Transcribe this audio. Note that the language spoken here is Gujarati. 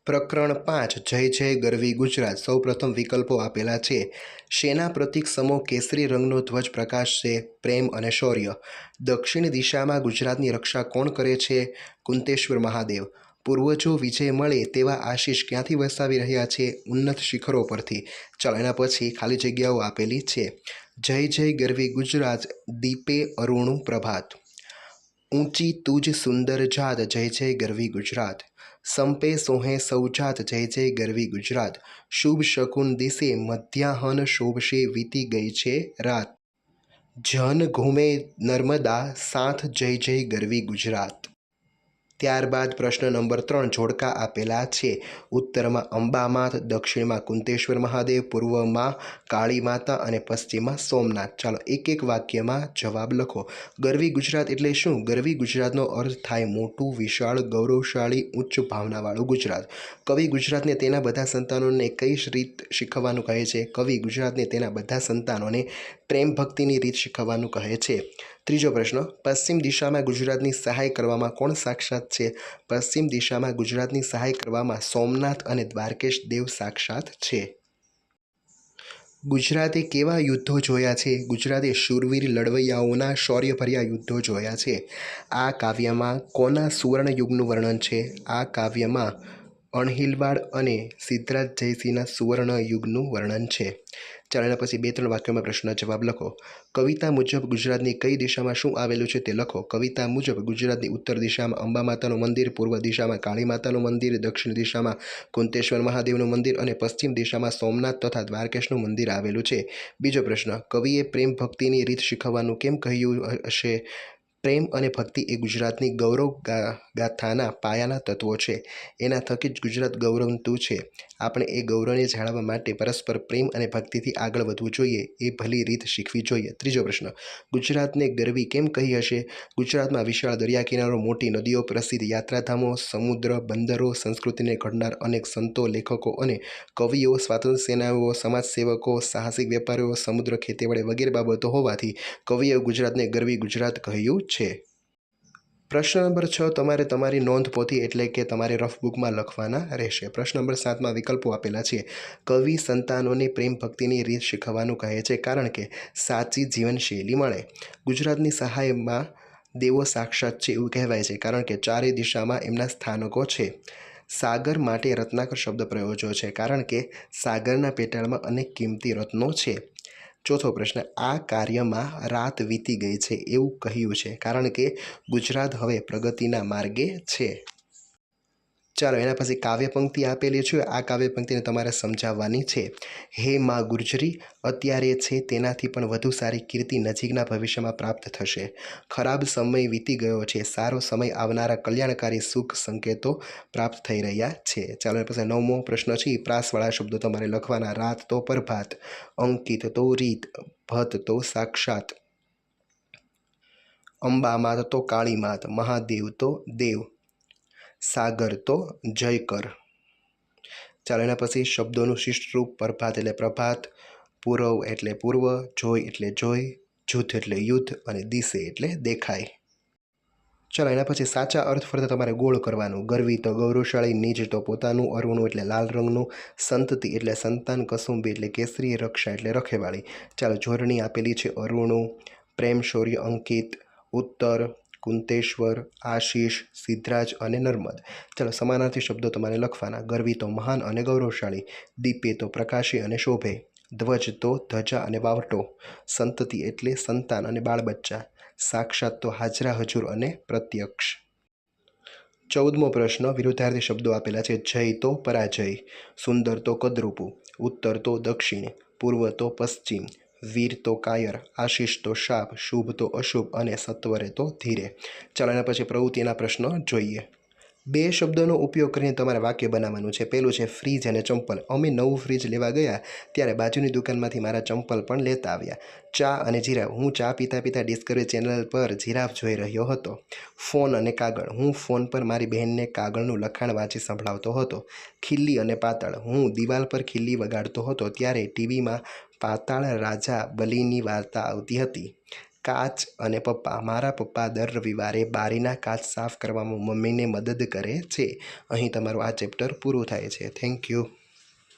પ્રકરણ 5 જય જય ગરવી ગુજરાત। સૌ પ્રથમ વિકલ્પો આપેલા છે। શેના પ્રતીક સમો કેસરી રંગનો ધ્વજ પ્રકાશશે? પ્રેમ અને શૌર્ય। દક્ષિણ દિશામાં ગુજરાતની રક્ષા કોણ કરે છે? કુંતેશ્વર મહાદેવ। પૂર્વજો વિજય મળે તેવા આશીષ ક્યાંથી વરસાવી રહ્યા છે? ઉન્નત શિખરો પરથી। ચાલો એના પછી ખાલી જગ્યાઓ આપેલી છે। જય જય ગરવી ગુજરાત, દીપે અરુણું પ્રભાત। ઊંચી તુજ સુંદર જાત, જય જય ગરવી ગુજરાત। સંપે સોહે સૌ જાત, જય જય ગરવી ગુજરાત। શુભ શકુન દિશે મધ્યાહન શોભશે, વીતી ગઈ છે રાત। જન ઘૂમે નર્મદા સાથ, જય જય ગરવી ગુજરાત। ત્યારબાદ પ્રશ્ન નંબર 3 જોડકા આપેલા છે। ઉત્તરમાં અંબામાત, દક્ષિણમાં કુંતેશ્વર મહાદેવ, પૂર્વમાં કાળી માતા અને પશ્ચિમમાં સોમનાથ। ચાલો એક એક વાક્યમાં જવાબ લખો। ગરવી ગુજરાત એટલે શું? ગરવી ગુજરાતનો અર્થ થાય મોટું, વિશાળ, ગૌરવશાળી, ઉચ્ચ ભાવનાવાળું ગુજરાત। કવિ ગુજરાતને તેના બધા સંતાનોને કઈ રીત શીખવવાનું કહે છે? કવિ ગુજરાતને તેના બધા સંતાનોને પ્રેમ ભક્તિની રીત શીખવવાનું કહે છે। ત્રીજો પ્રશ્ન, પશ્ચિમ દિશામાં ગુજરાતની સહાય કરવામાં કોણ સાક્ષાત છે? પશ્ચિમ દિશામાં ગુજરાતની સહાય કરવામાં સોમનાથ અને દ્વારકેશ દેવ સાક્ષાત છે। ગુજરાતે કેવા યુદ્ધો જોયા છે? ગુજરાતે શૂરવીર લડવૈયાઓના શૌર્યભર્યા યુદ્ધો જોયા છે। આ કાવ્યમાં કોના સુવર્ણયુગનું વર્ણન છે? આ કાવ્યમાં અણહિલવાડ અને સિદ્ધરાજ જયસિંહના સુવર્ણ યુગનું વર્ણન છે। ચાલો એના પછી 2-3 વાક્યોમાં પ્રશ્ન જવાબ લખો। કવિતા મુજબ ગુજરાતની કઈ દિશામાં શું આવેલું છે તે લખો। કવિતા મુજબ ગુજરાતની ઉત્તર દિશામાં અંબા માતાનું મંદિર, પૂર્વ દિશામાં કાળી માતાનું મંદિર, દક્ષિણ દિશામાં કુંતેશ્વર મહાદેવનું મંદિર અને પશ્ચિમ દિશામાં સોમનાથ તથા દ્વારકેશનું મંદિર આવેલું છે। બીજો પ્રશ્ન, કવિએ પ્રેમ ભક્તિની રીત શીખવવાનું કેમ કહ્યું હશે? પ્રેમ અને ભક્તિ એ ગુજરાતની ગૌરવ ગાથાના પાયાના તત્વો છે। એના થકી જ ગુજરાત ગૌરવતું છે। આપણે એ ગૌરવને જાળવવા માટે પરસ્પર પ્રેમ અને ભક્તિથી આગળ વધવું જોઈએ, એ ભલી રીત શીખવી જોઈએ। ત્રીજો પ્રશ્ન, ગુજરાતને ગરવી કેમ કહી હશે? ગુજરાતમાં વિશાળ દરિયા કિનારો, મોટી નદીઓ, પ્રસિદ્ધ યાત્રાધામો, સમુદ્ર, બંદરો, સંસ્કૃતિને ઘડનાર અનેક સંતો, લેખકો અને કવિઓ, સ્વાતંત્ર્ય સેનાનીઓ, સમાજસેવકો, સાહસિક વેપારીઓ, સમુદ્ર ખેતીવાડી વગેરે બાબતો હોવાથી કવિએ ગુજરાતને ગરવી ગુજરાત કહ્યું છે। પ્રશ્ન નંબર 6 તમારે તમારી નોંધપોથી એટલે કે તમારી રફ બુકમાં લખવાના રહેશે। પ્રશ્ન નંબર 7માં વિકલ્પો આપેલા છે। કવિ સંતાનોને પ્રેમ ભક્તિની રીત શીખવવાનું કહે છે કારણ કે સાચી જીવનશૈલી મળે। ગુજરાતની સહાયમાં દેવો સાક્ષાત છે એવું કહેવાય છે કારણ કે ચારે દિશામાં એમના સ્થાનકો છે। સાગર માટે રત્નાકર શબ્દ પ્રયોજો છે કારણ કે સાગરના પેટાળમાં અનેક કિંમતી રત્નો છે। ચોથો પ્રશ્ન, આ કાર્યમાં રાત વીતી ગઈ છે એવું કહ્યું છે કારણ કે ગુજરાત હવે પ્રગતિના માર્ગે છે। ચાલો એના પછી કાવ્ય પંક્તિ આપેલી છે। આ કાવ્ય પંક્તિને તમારે સમજાવવાની છે। હે માં ગુર્જરી, અત્યારે છે તેનાથી પણ વધુ સારી કીર્તિ નજીકના ભવિષ્યમાં પ્રાપ્ત થશે। ખરાબ સમય વીતી ગયો છે, સારો સમય આવનારા કલ્યાણકારી સુખ સંકેતો પ્રાપ્ત થઈ રહ્યા છે। ચાલો એના પછી 9મો પ્રશ્ન છે। પ્રાસવાળા શબ્દો તમારે લખવાના। રાત તો પ્રભાત, અંકિત તો રીત, ભત તો સાક્ષાત, અંબામાત તો કાળીમાત, મહાદેવ તો દેવ, સાગર તો જયકર। ચાલો એના પછી શબ્દોનું શિષ્ટરૂપ। પ્રભાત એટલે પ્રભાત, પૂર્વ એટલે પૂર્વ, જોઈ એટલે જોઈ, જૂથ એટલે યુદ્ધ અને દિશે એટલે દેખાય। ચાલો એના પછી સાચા અર્થ ફરતા તમારે ગોળ કરવાનું। ગરવી તો ગૌરવશાળી, નીજ તો પોતાનું, અરુણું એટલે લાલ રંગનું, સંતતિ એટલે સંતાન, કસુંબી એટલે કેસરી, રક્ષા એટલે રખેવાળી। ચાલો જોડણી આપેલી છે। અરુણું, પ્રેમ શૌર્ય અંકિત, ઉત્તર, કુંતેશ્વર, આશીષ, સિદ્ધરાજ અને નર્મદ। ચાલો સમાનાર્થી શબ્દો તમારે લખવાના। ગરવી તો મહાન અને ગૌરવશાળી, દીપે તો પ્રકાશી અને શોભે, ધ્વજ તો ધજા અને વાવટો, સંતતિ એટલે સંતાન અને બાળ બચ્ચા, સાક્ષાત તો હાજરા હજુર અને પ્રત્યક્ષ। 14મો પ્રશ્ન, વિરુદ્ધાર્થી શબ્દો આપેલા છે। જય તો પરાજય, સુંદર તો કદરૂપું, ઉત્તર તો દક્ષિણ, પૂર્વ તો પશ્ચિમ, વીર તો કાયર, આશીષ તો શાપ, શુભ તો અશુભ અને સત્વરે તો ધીરે। ચાલો એના પછી પ્રવૃત્તિના પ્રશ્નો જોઈએ। 2 શબ્દોનો ઉપયોગ કરીને તમારે વાક્ય બનાવવાનું છે। પહેલું છે ફ્રીજ અને ચંપલ। અમે નવું ફ્રીજ લેવા ગયા ત્યારે બાજુની દુકાનમાંથી મારા ચંપલ પણ લેતા આવ્યા। ચા અને જીરાફ, હું ચા પીતા પીતા ડિસ્કવરી ચેનલ પર જીરાફ જોઈ રહ્યો હતો। ફોન અને કાગળ, હું ફોન પર મારી બહેનને કાગળનું લખાણ વાંચી સંભળાવતો હતો। ખિલ્લી અને પાતાળ, હું દિવાલ પર ખિલ્લી વગાડતો હતો ત્યારે ટીવીમાં પાતાળ રાજા બલિની વાર્તા આવતી હતી। કાચ અને પપ્પા. મારા પપ્પા દર રવિવારે બારીના કાચ સાફ કરવામાં મમ્મીને મદદ કરે છે. અહીં તમારું આ ચેપ્ટર પૂરું થાય છે. Thank you.